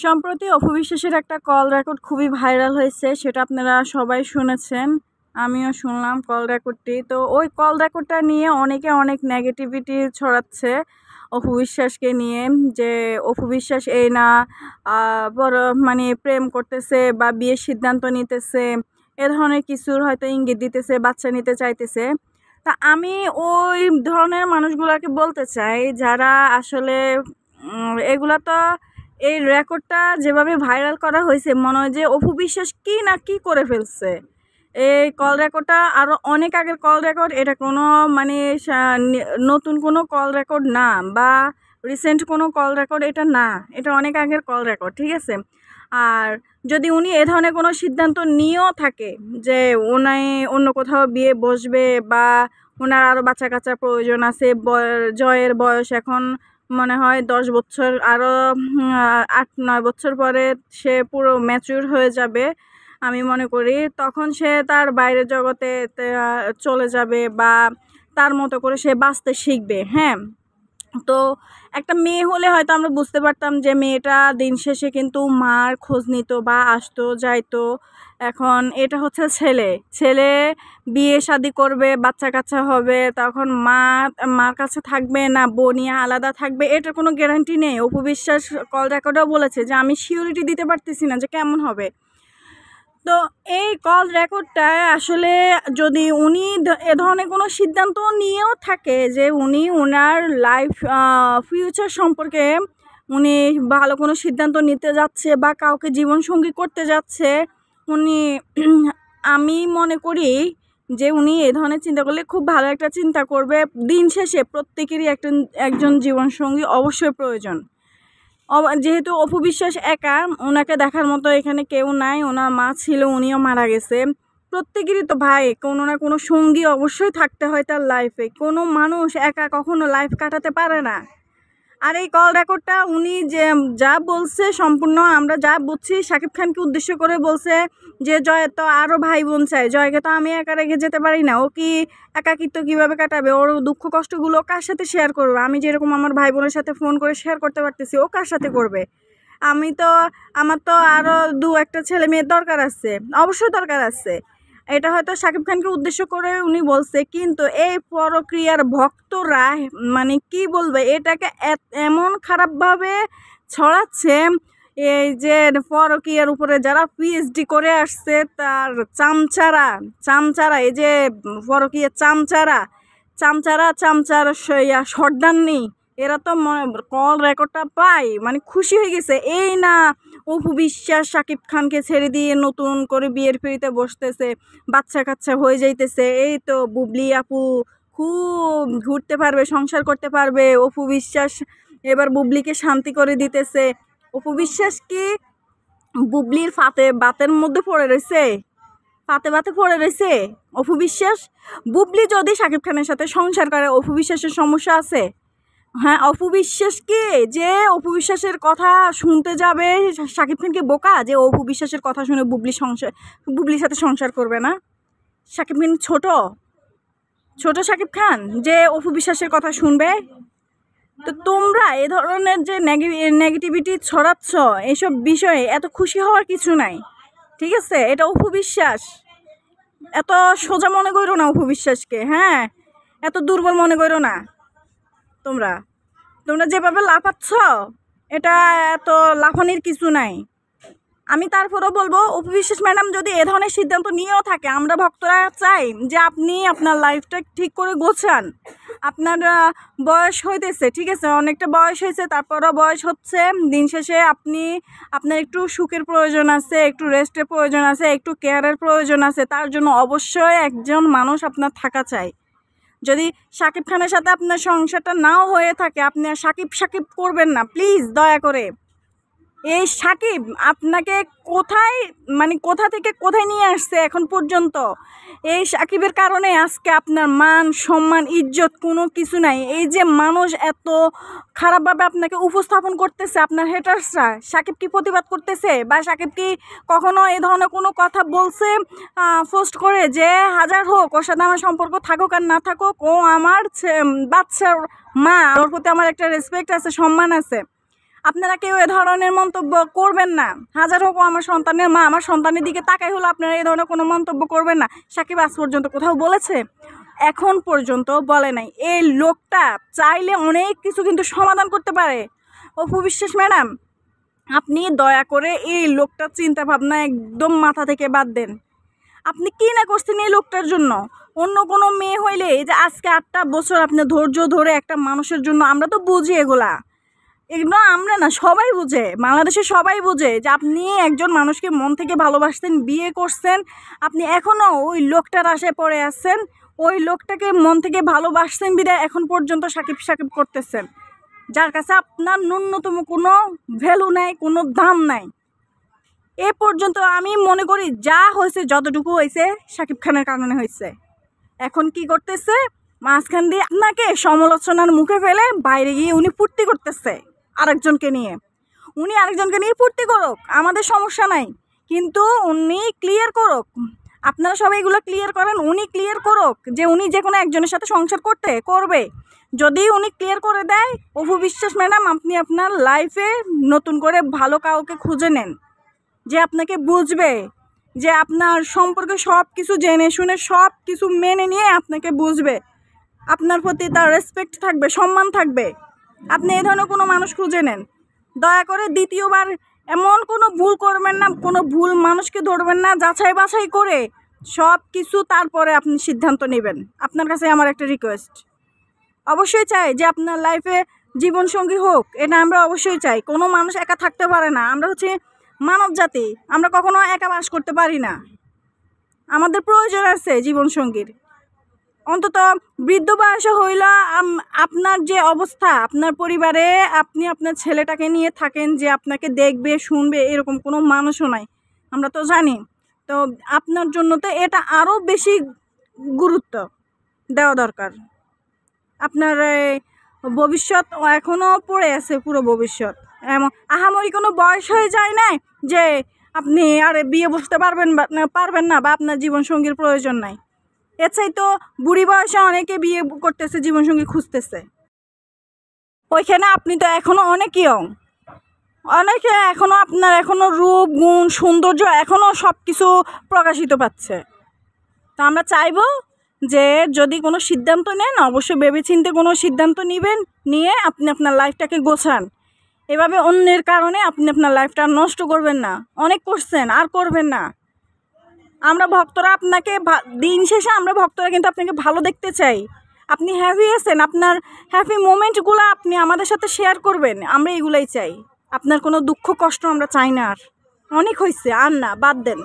সম্প্রতি অপু বিশ্বাসের একটা কল রেকর্ড খুবই ভাইরাল হয়েছে, সেটা আপনারা সবাই শুনেছেন। আমিও শুনলাম কল রেকর্ডটি। তো ওই কল রেকর্ডটা নিয়ে অনেকে অনেক নেগেটিভিটি ছড়াচ্ছে অপু বিশ্বাসকে নিয়ে, যে অপু বিশ্বাস এই না বড় মানে প্রেম করতেছে বা বিয়ের সিদ্ধান্ত নিতেছে, এ ধরনের কিছুর হয়তো ইঙ্গিত দিতেছে, বাচ্চা নিতে চাইতেছে। তা আমি ওই ধরনের মানুষগুলোকে বলতে চাই যারা আসলে এগুলা তো, এই রেকর্ডটা যেভাবে ভাইরাল করা হয়েছে মনে হয় যে অপু বিশ্বাস কি না কি করে ফেলছে। এই কল রেকর্ডটা আরও অনেক আগের কল রেকর্ড, এটা কোনো মানে নতুন কোনো কল রেকর্ড না, বা রিসেন্ট কোনো কল রেকর্ড এটা না, এটা অনেক আগের কল রেকর্ড, ঠিক আছে। আর যদি উনি এ ধরনের কোনো সিদ্ধান্ত নিয়েও থাকে যে উনি অন্য কোথাও বিয়ে বসবে বা ওনার আরও বাচ্চা কাচ্চার প্রয়োজন আছে, জয়ের বয়স এখন মনে হয় 10 বছর, আরও 8-9 বছর পরে সে পুরো ম্যাচিউর হয়ে যাবে আমি মনে করি। তখন সে তার বাইরের জগতে চলে যাবে বা তার মতো করে সে বাঁচতে শিখবে। হ্যাঁ, তো একটা মেয়ে হলে হয়তো আমরা বুঝতে পারতাম যে মেয়েটা দিন শেষে কিন্তু মার খোঁজ নিত বা আসতো যাইতো। এখন এটা হচ্ছে ছেলে বিয়ে শাদি করবে, বাচ্চা কাচ্চা হবে, তখন মার কাছে থাকবে না বোনিয়া আলাদা থাকবে, এটার কোনো গ্যারান্টি নেই। অপু বিশ্বাস কল রেকর্ডেও বলেছে যে আমি সিওরিটি দিতে পারতেছি না যে কেমন হবে। তো এই কল রেকর্ডটায় আসলে যদি উনি এ ধরনের কোনো সিদ্ধান্ত নিয়েও থাকে যে উনি ওনার লাইফ ফিউচার সম্পর্কে উনি ভালো কোনো সিদ্ধান্ত নিতে যাচ্ছে বা কাউকে জীবনসঙ্গী করতে যাচ্ছে, উনি আমি মনে করি যে উনি এ ধরনের চিন্তা করলে খুব ভালো একটা চিন্তা করবে। দিন শেষে প্রত্যেকেরই একজন জীবনসঙ্গী অবশ্যই প্রয়োজন। যেহেতু অপু বিশ্বাস একা, ওনাকে দেখার মতো এখানে কেউ নাই। ওনার মা ছিল, উনিও মারা গেছে। প্রত্যেকেরই তো ভাই কোনো না কোনো সঙ্গী অবশ্যই থাকতে হয় তার লাইফে। কোনো মানুষ একা কখনো লাইফ কাটাতে পারে না। আর এই কল রেকর্ডটা উনি যে যা বলছে সম্পূর্ণ আমরা যা বুঝছি শাকিব খানকে উদ্দেশ্য করে বলছে যে জয়ের তো আরও ভাই বোন চাই, জয়কে তো আমি একা রেখে যেতে পারি না, ও কি একাকিত্ব কীভাবে কাটাবে, ওর দুঃখ কষ্টগুলো কার সাথে শেয়ার করবে, আমি যেরকম আমার ভাই বোনের সাথে ফোন করে শেয়ার করতে পারতেছি ও কার সাথে করবে। আমার তো আরও 2-1টা ছেলে মেয়ের দরকার আছে, অবশ্যই দরকার আছে। এটা হয়তো শাকিব খানকে উদ্দেশ্য করে উনি বলছে, কিন্তু এই পরক্রিয়ার ভক্তরা মানে কি বলবে এটাকে এমন খারাপভাবে ছড়াচ্ছে। এই যে পরক্রিয়ার উপরে যারা পিএইচডি করে আসছে তার চামচারা এই যে পরক্রিয়ার চামচার সর্দান্নি, এরা তো কল রেকর্ডটা পাই মানে খুশি হয়ে গেছে। এই না অপু বিশ্বাস শাকিব খানকে ছেড়ে দিয়ে নতুন করে বিয়ের পিঁড়িতে বসতেছে, বাচ্চা কাচ্চা হয়ে যাইতেছে, এই তো বুবলি আপু খুব ঘুরতে পারবে, সংসার করতে পারবে। অপু বিশ্বাস এবার বুবলিকে শান্তি করে দিতেছে। অপু বিশ্বাস কি বুবলির বাতের মধ্যে পড়ে রয়েছে, বাতে পড়ে রয়েছে অপু বিশ্বাস? বুবলি যদি শাকিব খানের সাথে সংসার করে অপু বিশ্বাসের সমস্যা আছে? হ্যাঁ, অপু বিশ্বাস কি যে অপু বিশ্বাসের কথা শুনতে যাবে? শাকিব খান কি বোকা যে অপু বিশ্বাসের কথা শুনে বুবলির সাথে সংসার করবে না? শাকিব খান ছোট শাকিব খান যে অপু বিশ্বাসের কথা শুনবে? তো তোমরা এ ধরনের যে নেগেটিভিটি ছড়াচ্ছ এইসব বিষয়ে এত খুশি হওয়ার কিছু নাই, ঠিক আছে? এটা অপু বিশ্বাস, এত সোজা মনে করো না অপু বিশ্বাসকে। হ্যাঁ, এত দুর্বল মনে করো না। তোমরা যেভাবে লাফাচ্ছ এটা এত লাফানির কিছু নাই। আমি তারপরেও বলবো অপু বিশ্বাস ম্যাডাম যদি এ ধরনের সিদ্ধান্ত নিয়েও থাকে, আমরা ভক্তরা চাই যে আপনি আপনার লাইফটা ঠিক করে গোছান। আপনার বয়স হইতেছে, ঠিক আছে, অনেকটা বয়স হয়েছে, তারপরও বয়স হচ্ছে। দিন শেষে আপনার একটু সুখের প্রয়োজন আছে, একটু রেস্টের প্রয়োজন আছে, একটু কেয়ারের প্রয়োজন আছে। তার জন্য অবশ্যই একজন মানুষ আপনার থাকা চাই। যদি শাকিব খানের সাথে আপনার সংসারটা নাও হয়ে থাকে, আপনি আর সাকিব করবেন না প্লিজ, দয়া করে। এই সাকিব আপনাকে কোথা থেকে কোথায় নিয়ে আসছে এখন পর্যন্ত? এই সাকিবের কারণে আজকে আপনার মান সম্মান ইজ্জত কোনো কিছু নাই। এই যে মানুষ এত খারাপভাবে আপনাকে উপস্থাপন করতেছে, আপনার হেটার্সরা, সাকিব কি প্রতিবাদ করতেছে? বা সাকিব কি কখনো এই ধরনের কোনো কথা বলছে পোস্ট করে যে হাজার হোক ওর সাথে আমার সম্পর্ক থাকুক আর না থাকুক, ও আমার বাচ্চার মা, ওর প্রতি আমার একটা রেসপেক্ট আছে, সম্মান আছে, আপনারা কেউ এ ধরনের মন্তব্য করবেন না। হাজার হোক আমার সন্তানের মা, আমার সন্তানের দিকে তাকাই হলো আপনারা এই ধরনের কোনো মন্তব্য করবেন না। সাকিব আজ পর্যন্ত কোথাও বলেছে? এখন পর্যন্ত বলে নাই। এই লোকটা চাইলে অনেক কিছু কিন্তু সমাধান করতে পারে। অপু বিশ্বাস ম্যাডাম, আপনি দয়া করে এই লোকটার চিন্তা ভাবনা একদম মাথা থেকে বাদ দেন। আপনি কি না করছেন এই লোকটার জন্য? অন্য কোনো মেয়ে হইলে এই যে আজকে 8টা বছর আপনি ধৈর্য ধরে একটা মানুষের জন্য, আমরা তো বুঝি এগুলো আমরা না, সবাই বুঝে, বাংলাদেশে সবাই বুঝে যে আপনি একজন মানুষকে মন থেকে ভালোবাসতেন, বিয়ে করছেন, আপনি এখনও ওই লোকটার আশায় পড়ে আছেন, ওই লোকটাকে মন থেকে ভালোবাসছেন বিদায় এখন পর্যন্ত সাকিব সাকিব করতেছেন, যার কাছে আপনার ন্যূনতম কোনো ভ্যালু নাই, কোনো দাম নাই। এ পর্যন্ত আমি মনে করি যা হয়েছে, যতটুকু হয়েছে সাকিব খানের কারণে হয়েছে। এখন কি করতেছে? মাঝখান দিয়ে আপনাকে সমালোচনার মুখে ফেলে বাইরে গিয়ে উনি ফুর্তি করতেছে আরেকজনকে নিয়ে। উনি আরেকজনকে নিয়ে ফুর্তি করুক, আমাদের সমস্যা নাই, কিন্তু উনি ক্লিয়ার করুক। আপনারা সবাই এগুলো ক্লিয়ার করেন, উনি ক্লিয়ার করুক যে উনি যে কোনো একজনের সাথে সংসার করবে। যদি উনি ক্লিয়ার করে দেয়, অপু বিশ্বাস ম্যাডাম, আপনি আপনার লাইফে নতুন করে ভালো কাউকে খুঁজে নেন, যে আপনাকে বুঝবে, যে আপনার সম্পর্কে সব কিছু জেনে শুনে সব কিছু মেনে নিয়ে আপনাকে বুঝবে, আপনার প্রতি তার রেসপেক্ট থাকবে, সম্মান থাকবে। আপনি এই ধরনের কোনো মানুষ খুঁজে নেন। দয়া করে দ্বিতীয়বার এমন কোনো ভুল করবেন না, কোনো ভুল মানুষকে ধরবেন না, যাচাই বাছাই করে সব কিছু তারপরে আপনি সিদ্ধান্ত নেবেন। আপনার কাছে আমার একটা রিকোয়েস্ট। অবশ্যই চাই যে আপনার লাইফে জীবনসঙ্গী হোক, এটা আমরা অবশ্যই চাই। কোনো মানুষ একা থাকতে পারে না, আমরা হচ্ছে মানব জাতি, আমরা কখনো একা বাস করতে পারি না, আমাদের প্রয়োজন আছে জীবনসঙ্গীর। অন্তত বৃদ্ধ বয়সে হইল আপনার যে অবস্থা, আপনার পরিবারে আপনি আপনার ছেলেটাকে নিয়ে থাকেন, যে আপনাকে দেখবে শুনবে এরকম কোনো মানুষও নাই, আমরা তো জানি। তো আপনার জন্য তো এটা আরও বেশি গুরুত্ব দেওয়া দরকার। আপনার ভবিষ্যৎ এখনও পড়ে আছে, পুরো ভবিষ্যৎ। আহামরি কোনো বয়স হয়ে যায় না যে আপনি আর বিয়ে বসতে পারবেন না, বা আপনার জীবনসঙ্গীর প্রয়োজন নাই। এর চাই তো বুড়ি বয়সে অনেকে বিয়ে করতেছে, জীবনসঙ্গী খুঁজতেছে। ওইখানে আপনি তো এখনও অনেক ইয়ং, অনেকে এখনও আপনার এখনও রূপ গুণ সৌন্দর্য এখনও সব কিছু প্রকাশিত পাচ্ছে। তো আমরা চাইবো যে যদি কোনো সিদ্ধান্ত নেন, অবশ্যই ভেবেচিন্তে কোনো সিদ্ধান্ত নিয়ে আপনি আপনার লাইফটাকে গোছান। এভাবে অন্যের কারণে আপনি আপনার লাইফটা নষ্ট করবেন না। অনেক করছেন, আর করবেন না। আমরা ভক্তরা আপনাকে, দিন শেষে আমরা ভক্তরা কিন্তু আপনাকে ভালো দেখতে চাই। আপনি হ্যাপি আছেন, আপনার হ্যাপি মোমেন্টগুলো আপনি আমাদের সাথে শেয়ার করবেন, আমরা এগুলাই চাই। আপনার কোনো দুঃখ কষ্ট আমরা চাই না। আর অনেক হয়েছে, আর না, বাদ দেন।